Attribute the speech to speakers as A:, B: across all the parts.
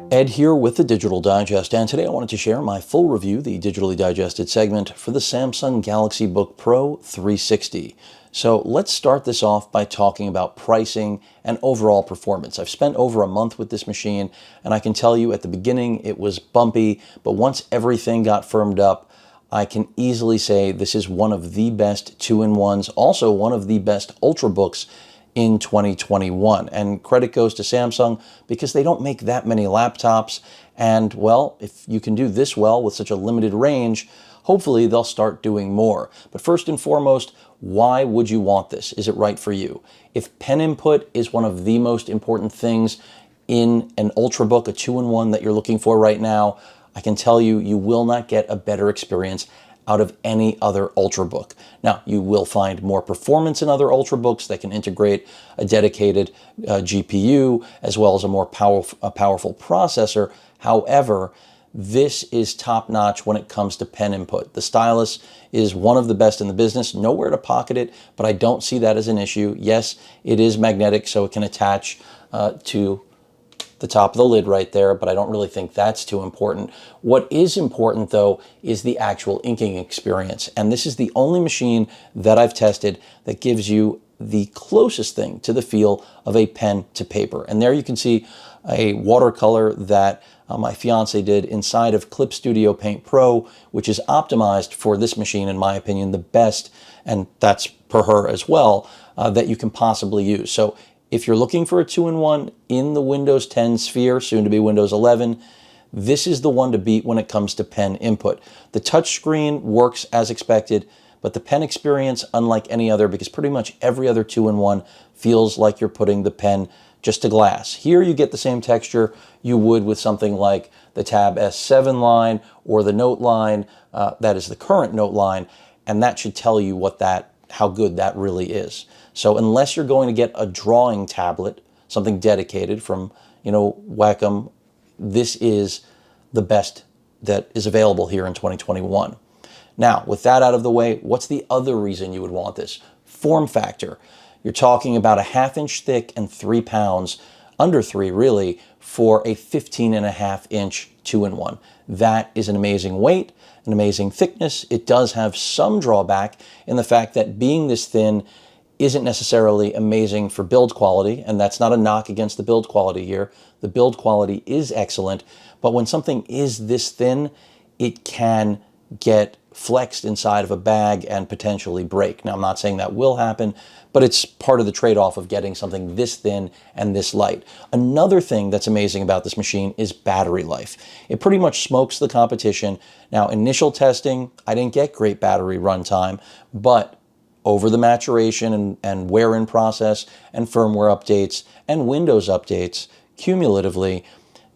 A: Ed here with the Digital Digest, and today I wanted to share my full review, the digitally digested segment, for the Samsung Galaxy Book Pro 360. So let's start this off by talking about pricing and overall performance. I've spent over a month with this machine, and I can tell you at the beginning it was bumpy, but once everything got firmed up, I can easily say this is one of the best two-in-ones, also one of the best Ultrabooks in 2021. And credit goes to Samsung because they don't make that many laptops. And well, if you can do this well with such a limited range, hopefully they'll start doing more. But first and foremost, why would you want this? Is it right for you? If pen input is one of the most important things in an Ultrabook, a two-in-one that you're looking for right now, I can tell you, you will not get a better experience out of any other Ultrabook. Now, you will find more performance in other Ultrabooks that can integrate a dedicated GPU as well as a more powerful processor. However, this is top-notch when it comes to pen input. The stylus is one of the best in the business, nowhere to pocket it, but I don't see that as an issue. Yes, it is magnetic, so it can attach to the top of the lid right there, but I don't really think that's too important. What is important, though, is the actual inking experience. And this is the only machine that I've tested that gives you the closest thing to the feel of a pen to paper. And there you can see a watercolor that my fiance did inside of Clip Studio Paint Pro, which is optimized for this machine, in my opinion, the best, and that's per her as well, that you can possibly use. So if you're looking for a two-in-one in the Windows 10 sphere, soon to be Windows 11, this is the one to beat when it comes to pen input. The touchscreen works as expected, but the pen experience, unlike any other, because pretty much every other two-in-one feels like you're putting the pen just to glass. Here you get the same texture you would with something like the Tab S7 line or the Note line, that is the current Note line, and that should tell you how good that really is. So unless you're going to get a drawing tablet, something dedicated from, Wacom, this is the best that is available here in 2021. Now, with that out of the way, what's the other reason you would want this? Form factor. You're talking about a 1/2 inch thick and 3 pounds, under 3 really, for a 15.5-inch two-in-one. That is an amazing weight, an amazing thickness. It does have some drawback in the fact that being this thin isn't necessarily amazing for build quality, and that's not a knock against the build quality here. The build quality is excellent, but when something is this thin, it can get flexed inside of a bag and potentially break. Now, I'm not saying that will happen, but it's part of the trade-off of getting something this thin and this light. Another thing that's amazing about this machine is battery life. It pretty much smokes the competition. Now, initial testing, I didn't get great battery runtime, but over the maturation and wear-in process and firmware updates and Windows updates, cumulatively,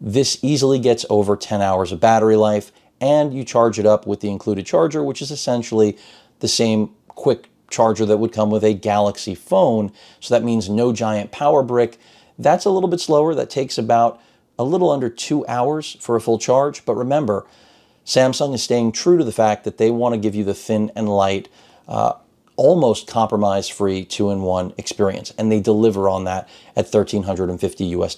A: this easily gets over 10 hours of battery life, and you charge it up with the included charger, which is essentially the same quick charger that would come with a Galaxy phone. So that means no giant power brick. That's a little bit slower. That takes about a little under 2 hours for a full charge. But remember, Samsung is staying true to the fact that they want to give you the thin and light, almost compromise-free two-in-one experience, and they deliver on that at $1,350 US.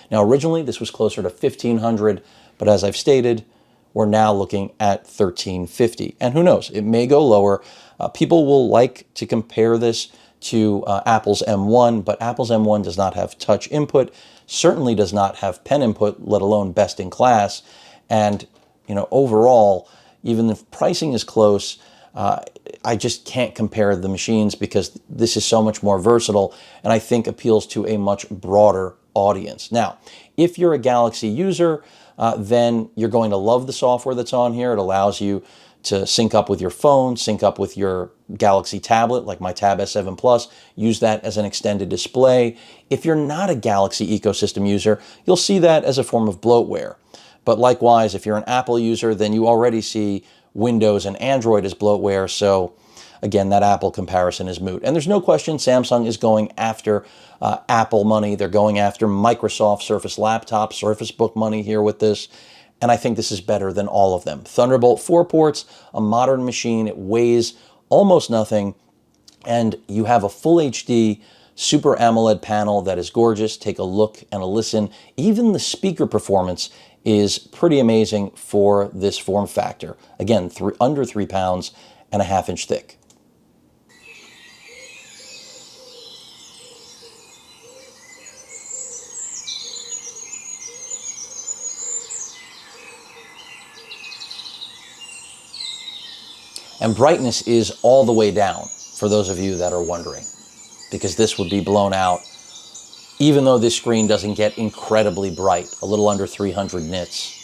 A: Now, originally this was closer to $1,500, but as I've stated, we're now looking at $1,350, and who knows, it may go lower. People will like to compare this to Apple's M1, but Apple's M1 does not have touch input, certainly does not have pen input, let alone best in class, and overall, even if pricing is close, I just can't compare the machines because this is so much more versatile and I think appeals to a much broader audience. Now, if you're a Galaxy user, then you're going to love the software that's on here. It allows you to sync up with your phone, sync up with your Galaxy tablet, like my Tab S7 Plus, use that as an extended display. If you're not a Galaxy ecosystem user, you'll see that as a form of bloatware. But likewise, if you're an Apple user, then you already see Windows and Android as bloatware, so again, that Apple comparison is moot. And there's no question Samsung is going after Apple money. They're going after Microsoft Surface Laptop, Surface Book money here with this, and I think this is better than all of them. Thunderbolt 4 ports, a modern machine, it weighs almost nothing, and you have a full HD Super AMOLED panel that is gorgeous. Take a look and a listen. Even the speaker performance is pretty amazing for this form factor. Again, under 3 pounds and a ½ inch thick. And brightness is all the way down, for those of you that are wondering, because this would be blown out, even though this screen doesn't get incredibly bright, a little under 300 nits.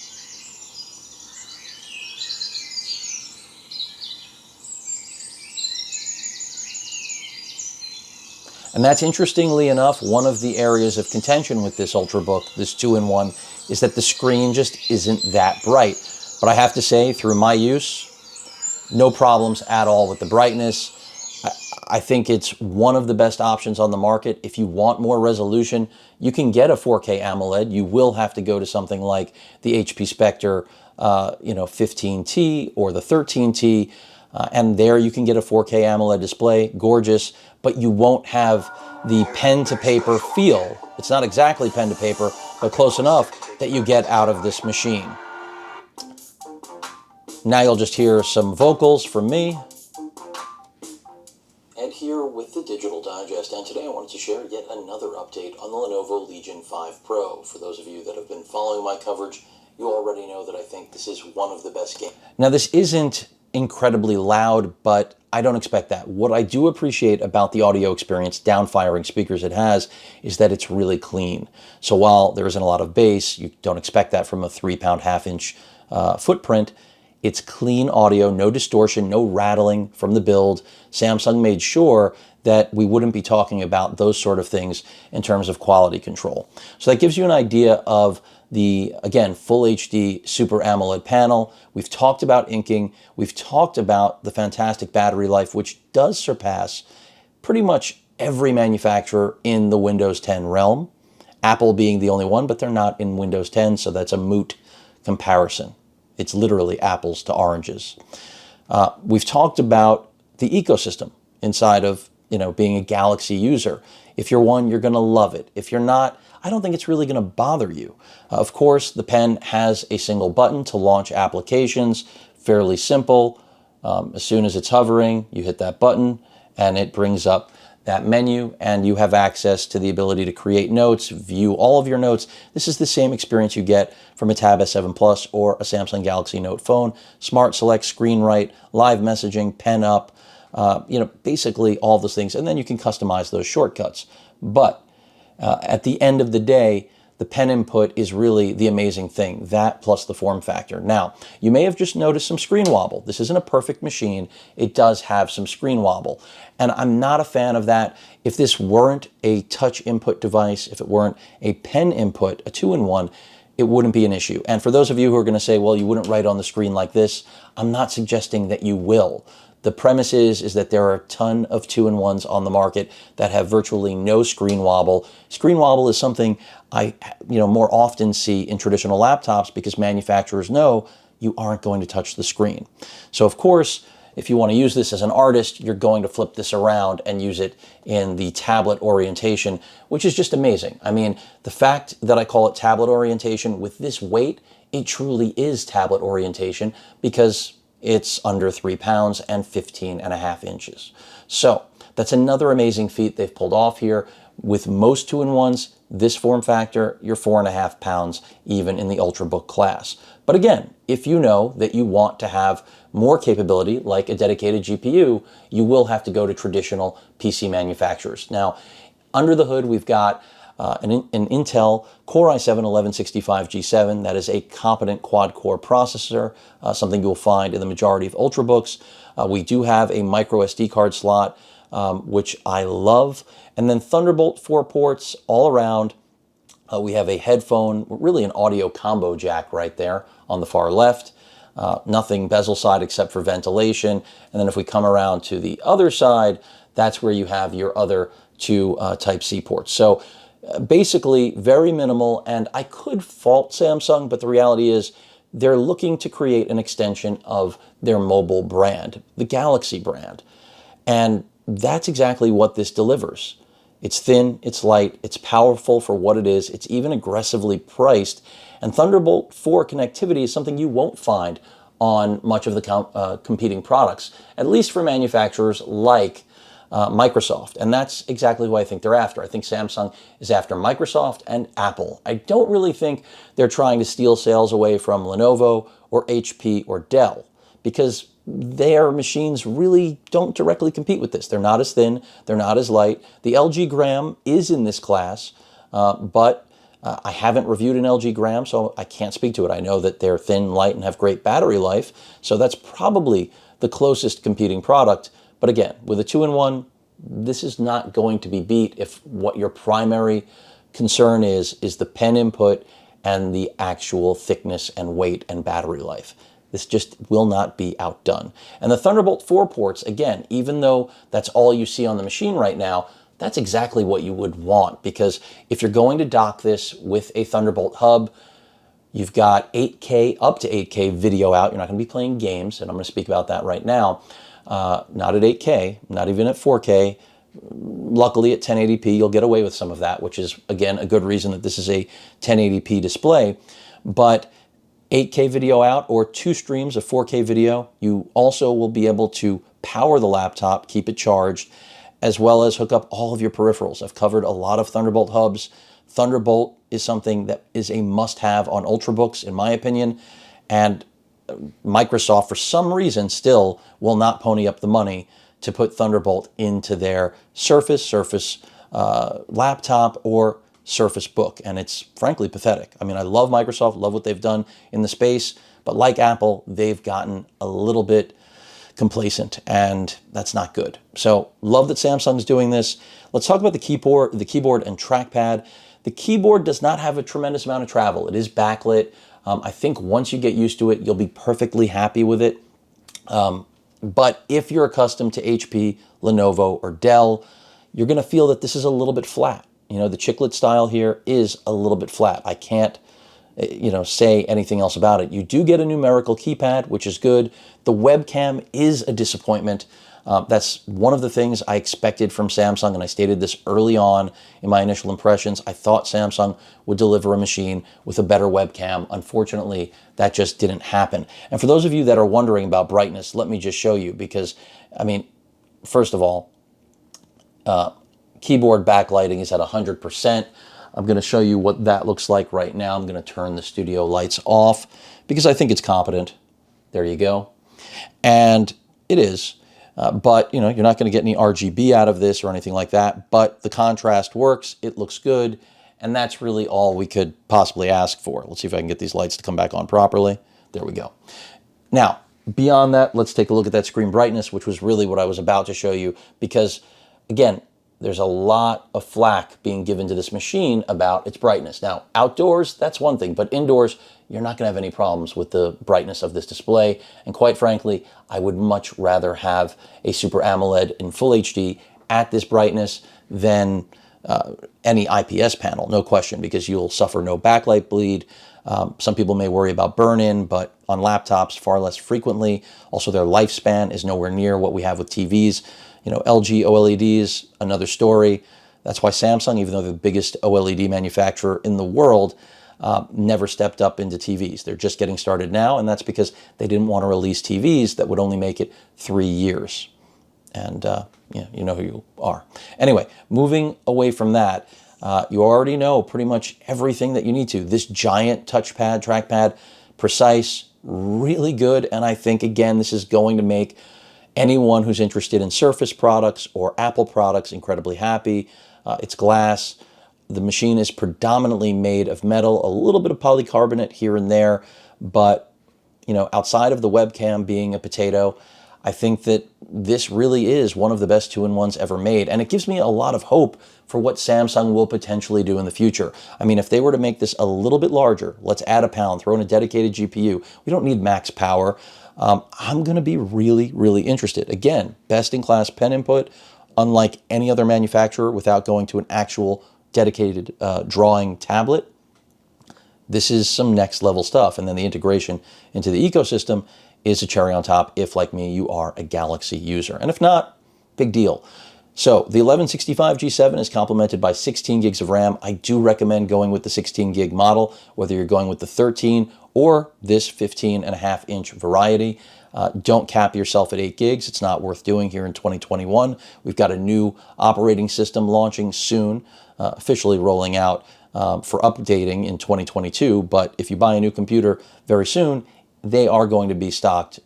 A: And that's, interestingly enough, one of the areas of contention with this Ultrabook, this 2-in-1, is that the screen just isn't that bright. But I have to say, through my use, no problems at all with the brightness. I think it's one of the best options on the market. If you want more resolution, you can get a 4K AMOLED. You will have to go to something like the HP Spectre 15T or the 13T, and there you can get a 4K AMOLED display, gorgeous, but you won't have the pen to paper feel. It's not exactly pen to paper, but close enough that you get out of this machine. Now you'll just hear some vocals from me. And here with the Digital Digest, and today I wanted to share yet another update on the Lenovo Legion 5 Pro. For those of you that have been following my coverage, you already know that I think this is one of the best games. Now, this isn't incredibly loud, but I don't expect that. What I do appreciate about the audio experience, down-firing speakers it has, is that it's really clean. So while there isn't a lot of bass, you don't expect that from a 3-pound ½ inch footprint. It's clean audio, no distortion, no rattling from the build. Samsung made sure that we wouldn't be talking about those sort of things in terms of quality control. So that gives you an idea of the, again, full HD Super AMOLED panel. We've talked about inking. We've talked about the fantastic battery life, which does surpass pretty much every manufacturer in the Windows 10 realm. Apple being the only one, but they're not in Windows 10, so that's a moot comparison. It's literally apples to oranges. We've talked about the ecosystem inside of, being a Galaxy user. If you're one, you're going to love it. If you're not, I don't think it's really going to bother you. Of course, the pen has a single button to launch applications, fairly simple. As soon as it's hovering, you hit that button and it brings up that menu, and you have access to the ability to create notes, view all of your notes. This is the same experience you get from a Tab S7 Plus or a Samsung Galaxy Note phone. Smart Select, Screen Write, live messaging, pen up, basically all those things. And then you can customize those shortcuts. But at the end of the day, the pen input is really the amazing thing, that plus the form factor. Now, you may have just noticed some screen wobble. This isn't a perfect machine. It does have some screen wobble. And I'm not a fan of that. If this weren't a touch input device, if it weren't a pen input, a 2-in-1, it wouldn't be an issue. And for those of you who are going to say, well, you wouldn't write on the screen like this, I'm not suggesting that you will. The premise is that there are a ton of 2-in-1s on the market that have virtually no screen wobble. Screen wobble is something I more often see in traditional laptops because manufacturers know you aren't going to touch the screen. So of course, if you want to use this as an artist, you're going to flip this around and use it in the tablet orientation, which is just amazing. I mean, the fact that I call it tablet orientation with this weight, it truly is tablet orientation because it's under 3 pounds and 15½ inches. So that's another amazing feat they've pulled off here. With most 2-in-1s, this form factor, you're 4½ pounds, even in the Ultrabook class. But again, if you know that you want to have more capability, like a dedicated GPU, you will have to go to traditional PC manufacturers. Now, under the hood, we've got an Intel Core i7-1165G7. That is a competent quad-core processor, something you'll find in the majority of Ultrabooks. We do have a micro SD card slot, which I love. And then Thunderbolt 4 ports all around. We have a headphone, really an audio combo jack right there on the far left. Nothing bezel side except for ventilation. And then if we come around to the other side, that's where you have your other two Type-C ports. So basically very minimal, and I could fault Samsung, but the reality is they're looking to create an extension of their mobile brand, the Galaxy brand. And that's exactly what this delivers. It's thin, it's light, it's powerful for what it is. It's even aggressively priced. And Thunderbolt 4 connectivity is something you won't find on much of the competing products, at least for manufacturers like Microsoft. And that's exactly who I think they're after. I think Samsung is after Microsoft and Apple. I don't really think they're trying to steal sales away from Lenovo or HP or Dell, because their machines really don't directly compete with this. They're not as thin, they're not as light. The LG Gram is in this class, but I haven't reviewed an LG Gram, so I can't speak to it. I know that they're thin, light, and have great battery life, so that's probably the closest competing product. But again, with a 2-in-1, this is not going to be beat if what your primary concern is the pen input and the actual thickness and weight and battery life. This just will not be outdone. And the Thunderbolt 4 ports, again, even though that's all you see on the machine right now, that's exactly what you would want, because if you're going to dock this with a Thunderbolt hub, you've got 8K, up to 8K video out. You're not going to be playing games, and I'm going to speak about that right now. Not at 8K, not even at 4K. Luckily at 1080p, you'll get away with some of that, which is, again, a good reason that this is a 1080p display. But 8K video out or 2 streams of 4K video, you also will be able to power the laptop, keep it charged, as well as hook up all of your peripherals. I've covered a lot of Thunderbolt hubs. Thunderbolt is something that is a must-have on Ultrabooks, in my opinion, and Microsoft, for some reason, still will not pony up the money to put Thunderbolt into their Surface laptop, or Surface Book, and it's frankly pathetic. I mean, I love Microsoft, love what they've done in the space, but like Apple, they've gotten a little bit complacent, and that's not good. So, love that Samsung's doing this. Let's talk about the keyboard and trackpad. The keyboard does not have a tremendous amount of travel. It is backlit. I think once you get used to it, you'll be perfectly happy with it. But if you're accustomed to HP, Lenovo, or Dell, you're going to feel that this is a little bit flat. You know, the chiclet style here is a little bit flat. I can't, say anything else about it. You do get a numerical keypad, which is good. The webcam is a disappointment. That's one of the things I expected from Samsung, and I stated this early on in my initial impressions. I thought Samsung would deliver a machine with a better webcam. Unfortunately, that just didn't happen. And for those of you that are wondering about brightness, let me just show you, because, I mean, first of all, keyboard backlighting is at 100%. I'm going to show you what that looks like right now. I'm going to turn the studio lights off because I think it's competent. There you go. And it is. But, you're not going to get any RGB out of this or anything like that. But the contrast works. It looks good. And that's really all we could possibly ask for. Let's see if I can get these lights to come back on properly. There we go. Now, beyond that, let's take a look at that screen brightness, which was really what I was about to show you. Because, again, there's a lot of flack being given to this machine about its brightness. Now, outdoors, that's one thing. But indoors, you're not going to have any problems with the brightness of this display. And quite frankly, I would much rather have a Super AMOLED in Full HD at this brightness than any IPS panel, no question, because you'll suffer no backlight bleed. Some people may worry about burn-in, but on laptops, far less frequently. Also, their lifespan is nowhere near what we have with TVs. LG OLEDs, another story. That's why Samsung, even though they're the biggest OLED manufacturer in the world, never stepped up into TVs. They're just getting started now, and that's because they didn't want to release TVs that would only make it 3 years. And you know who you are. Anyway, moving away from that, you already know pretty much everything that you need to. This giant touchpad, trackpad, precise, really good, and I think, again, this is going to make anyone who's interested in Surface products or Apple products incredibly happy. It's glass. The machine is predominantly made of metal, a little bit of polycarbonate here and there, but outside of the webcam being a potato, I think that this really is one of the best 2-in-1s ever made, and it gives me a lot of hope for what Samsung will potentially do in the future. I mean, if they were to make this a little bit larger, let's add a pound, throw in a dedicated GPU. We don't need max power. I'm going to be really, really interested. Again, best-in-class pen input, unlike any other manufacturer, without going to an actual dedicated drawing tablet. This is some next-level stuff. And then the integration into the ecosystem is a cherry on top if, like me, you are a Galaxy user. And if not, big deal. So the 1165 G7 is complemented by 16 gigs of RAM. I do recommend going with the 16 gig model, whether you're going with the 13 or this 15.5-inch variety. Don't cap yourself at 8 gigs. It's not worth doing here in 2021. We've got a new operating system launching soon, officially rolling out for updating in 2022. But if you buy a new computer very soon, they are going to be stocked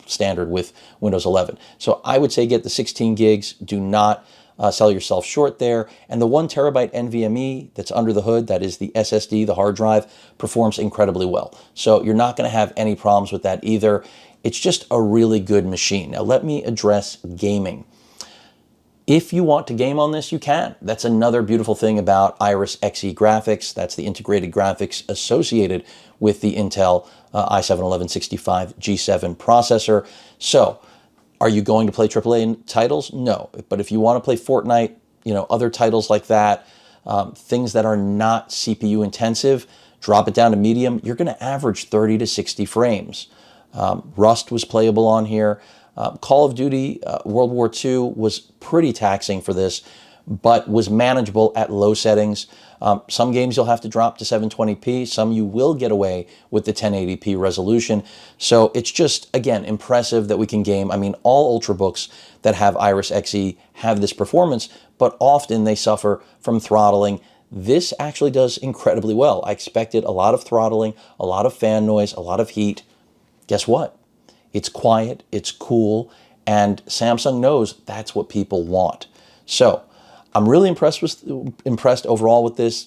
A: standard with Windows 11. So I would say get the 16 gigs. Do not sell yourself short there. And the 1 terabyte NVMe that's under the hood, that is the SSD, the hard drive, performs incredibly well. So you're not going to have any problems with that either. It's just a really good machine. Now let me address gaming. If you want to game on this, you can. That's another beautiful thing about Iris Xe graphics. That's the integrated graphics associated with the Intel i7-1165 G7 processor. So, are you going to play AAA titles? No. But if you want to play Fortnite, other titles like that, things that are not CPU intensive, drop it down to medium, you're going to average 30 to 60 frames. Rust was playable on here. Call of Duty World War II was pretty taxing for this, but was manageable at low settings. Some games you'll have to drop to 720p. Some you will get away with the 1080p resolution. So it's just, again, impressive that we can game. I mean, all Ultrabooks that have Iris Xe have this performance, but often they suffer from throttling. This actually does incredibly well. I expected a lot of throttling, a lot of fan noise, a lot of heat. Guess what? It's quiet, it's cool, and Samsung knows that's what people want. So I'm really impressed overall with this.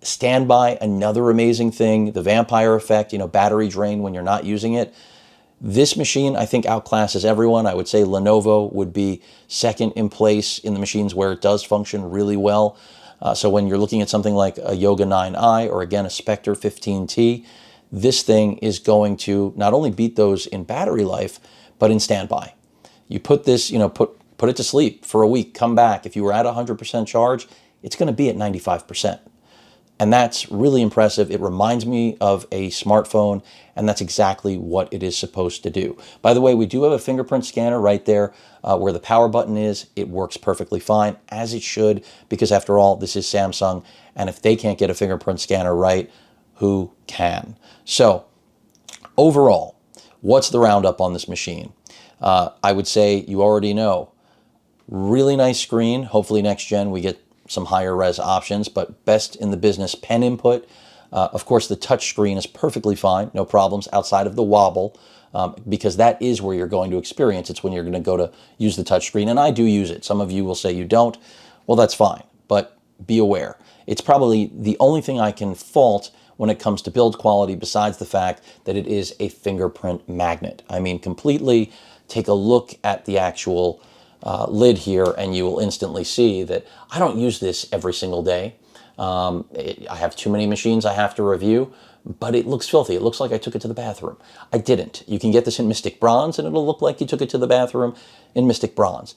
A: Standby, another amazing thing. The vampire effect, battery drain when you're not using it. This machine, I think, outclasses everyone. I would say Lenovo would be second in place in the machines where it does function really well. So when you're looking at something like a Yoga 9i or, again, a Spectre 15T, this thing is going to not only beat those in battery life, but in standby. You put this, put it to sleep for a week, come back. If you were at 100% charge, it's going to be at 95%. And that's really impressive. It reminds me of a smartphone, and that's exactly what it is supposed to do. By the way, we do have a fingerprint scanner right there where the power button is. It works perfectly fine, as it should, because after all, this is Samsung, and if they can't get a fingerprint scanner right, who can? So, overall, what's the roundup on this machine? I would say you already know. Really nice screen. Hopefully next gen we get some higher res options, but best in the business pen input. Of course, the touch screen is perfectly fine, no problems outside of the wobble, because that is where you're going to experience. It's when you're going to go to use the touch screen, and I do use it. Some of you will say you don't. Well, that's fine, but be aware. It's probably the only thing I can fault when it comes to build quality, besides the fact that it is a fingerprint magnet. I mean, completely take a look at the actual lid here, and you will instantly see that I don't use this every single day. I have too many machines I have to review, but it looks filthy. It looks like I took it to the bathroom. I didn't. You can get this in Mystic Bronze, and it'll look like you took it to the bathroom in Mystic Bronze.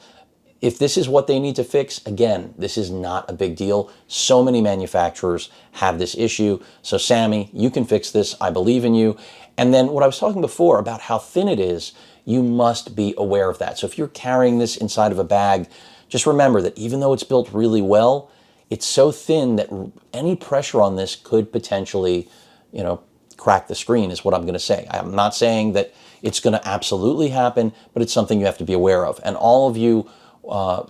A: If this is what they need to fix, again, this is not a big deal. So many manufacturers have this issue. So Sammy, you can fix this. I believe in you. And then what I was talking before about how thin it is, you must be aware of that. So if you're carrying this inside of a bag, just remember that even though it's built really well, it's so thin that any pressure on this could potentially, crack the screen, is what I'm going to say. I'm not saying that it's going to absolutely happen, but it's something you have to be aware of. And all of you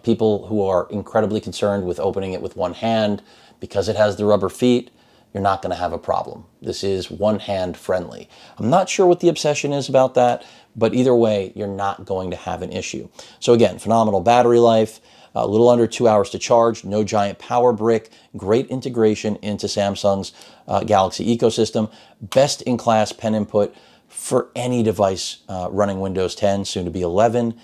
A: people who are incredibly concerned with opening it with one hand, because it has the rubber feet, you're not going to have a problem. This is one-hand friendly. I'm not sure what the obsession is about that, but either way, you're not going to have an issue. So again, phenomenal battery life, a little under 2 hours to charge, no giant power brick, great integration into Samsung's Galaxy ecosystem, best-in-class pen input for any device running Windows 10, soon to be 11,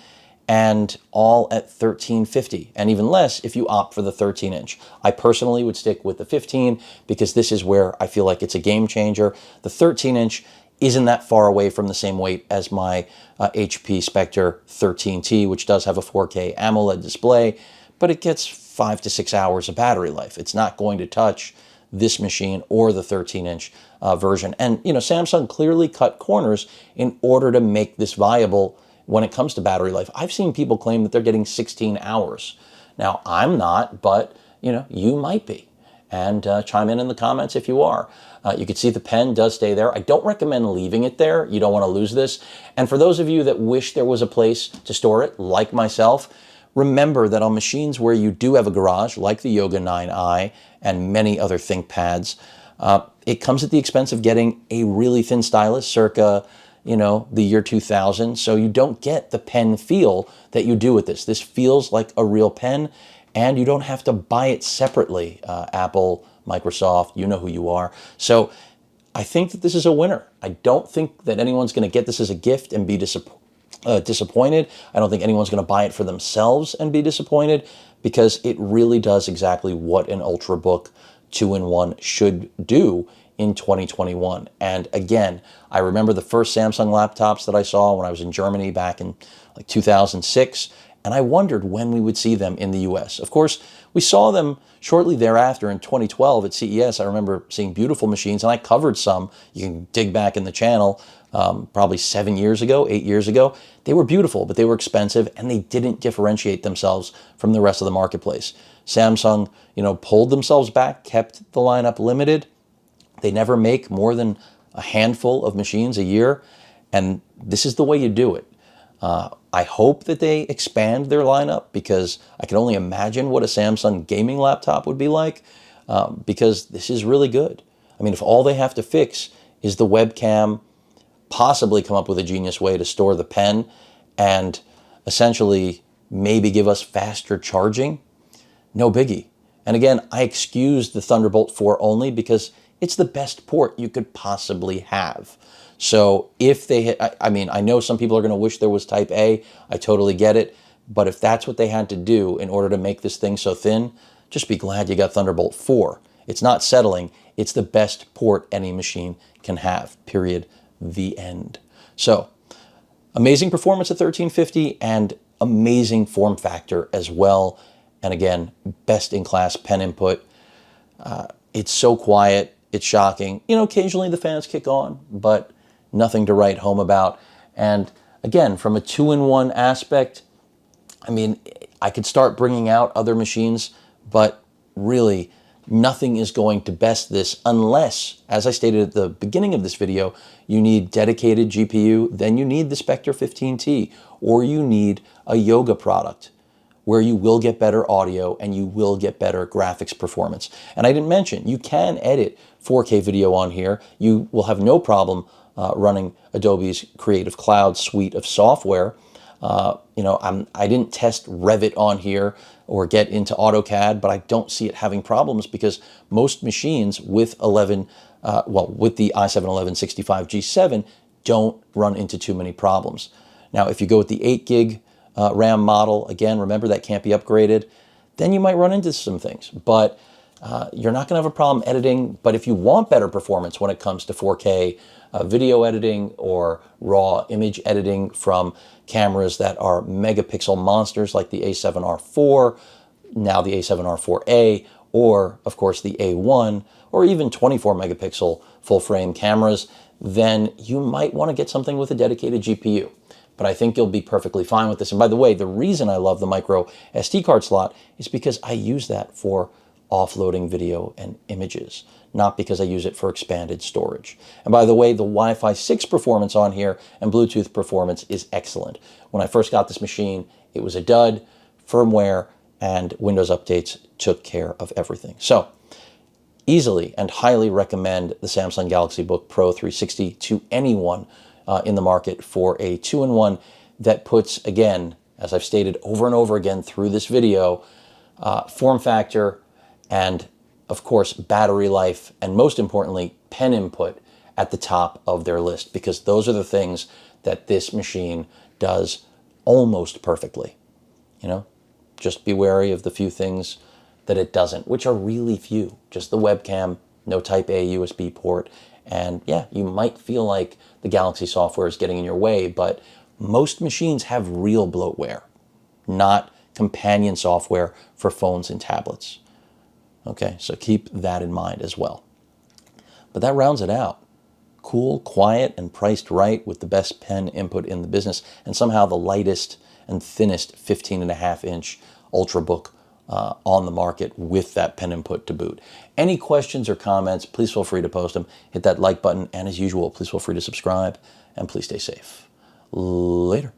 A: and all at $1,350, and even less if you opt for the 13-inch. I personally would stick with the 15 because this is where I feel like it's a game changer. The 13-inch isn't that far away from the same weight as my HP Spectre 13T, which does have a 4K AMOLED display, but it gets 5 to 6 hours of battery life. It's not going to touch this machine or the 13-inch version. And Samsung clearly cut corners in order to make this viable when it comes to battery life. I've seen people claim that they're getting 16 hours. Now, I'm not, but you might be. And chime in the comments if you are. You can see the pen does stay there. I don't recommend leaving it there. You don't want to lose this. And for those of you that wish there was a place to store it, like myself, remember that on machines where you do have a garage, like the Yoga 9i and many other ThinkPads, it comes at the expense of getting a really thin stylus circa, the year 2000. So you don't get the pen feel that you do with this. This feels like a real pen, and you don't have to buy it separately. Apple, Microsoft, you know who you are. So I think that this is a winner. I don't think that anyone's going to get this as a gift and be disappointed. I don't think anyone's going to buy it for themselves and be disappointed, because it really does exactly what an Ultrabook 2-in-1 should do in 2021. And again, I remember the first Samsung laptops that I saw when I was in Germany back in like 2006, and I wondered when we would see them in the US. Of course, we saw them shortly thereafter in 2012 at CES. I remember seeing beautiful machines, and I covered some. You can dig back in the channel, probably 7 years ago, 8 years ago. They were beautiful, but they were expensive, and they didn't differentiate themselves from the rest of the marketplace. Samsung, pulled themselves back, kept the lineup limited. They never make more than a handful of machines a year, and this is the way you do it. I hope that they expand their lineup, because I can only imagine what a Samsung gaming laptop would be like, because this is really good. I mean, if all they have to fix is the webcam, possibly come up with a genius way to store the pen, and essentially maybe give us faster charging, no biggie. And again, I excuse the Thunderbolt 4 only because it's the best port you could possibly have. So if they, I know some people are going to wish there was Type A. I totally get it. But if that's what they had to do in order to make this thing so thin, just be glad you got Thunderbolt 4. It's not settling. It's the best port any machine can have, period, the end. So amazing performance at 1350 and amazing form factor as well. And again, best in class pen input. It's so quiet. It's shocking. Occasionally the fans kick on, but nothing to write home about. And again, from a 2-in-1 aspect, I could start bringing out other machines, but really nothing is going to best this unless, as I stated at the beginning of this video, you need dedicated GPU, then you need the Spectre 15T, or you need a Yoga product where you will get better audio and you will get better graphics performance. And I didn't mention, you can edit 4K video on here. You will have no problem running Adobe's Creative Cloud suite of software. I didn't test Revit on here or get into AutoCAD, but I don't see it having problems because most machines with with the i7-1165G7 don't run into too many problems. Now, if you go with the 8 gig RAM model, again, remember that can't be upgraded, then you might run into some things, but you're not going to have a problem editing. But if you want better performance when it comes to 4K video editing or raw image editing from cameras that are megapixel monsters like the A7R4, now the A7R4A, or of course the A1, or even 24 megapixel full frame cameras, then you might want to get something with a dedicated GPU. But I think you'll be perfectly fine with this. And by the way, the reason I love the micro SD card slot is because I use that for offloading video and images, not because I use it for expanded storage. And by the way, the Wi-Fi 6 performance on here and Bluetooth performance is excellent. When I first got this machine, it was a dud. Firmware and Windows updates took care of everything. So easily and highly recommend the Samsung Galaxy Book Pro 360 to anyone in the market for a 2-in-1 that puts, again, as I've stated over and over again through this video, form factor and, of course, battery life, and most importantly, pen input at the top of their list, because those are the things that this machine does almost perfectly. Just be wary of the few things that it doesn't, which are really few. Just the webcam, no Type A USB port, and yeah, you might feel like the Galaxy software is getting in your way, but most machines have real bloatware, not companion software for phones and tablets. Okay, so keep that in mind as well. But that rounds it out. cool, quiet, and priced right with the best pen input in the business, and somehow the lightest and thinnest 15.5-inch Ultrabook on the market with that pen input to boot. Any questions or comments, please feel free to post them. Hit that like button, and as usual, please feel free to subscribe, and please stay safe. Later.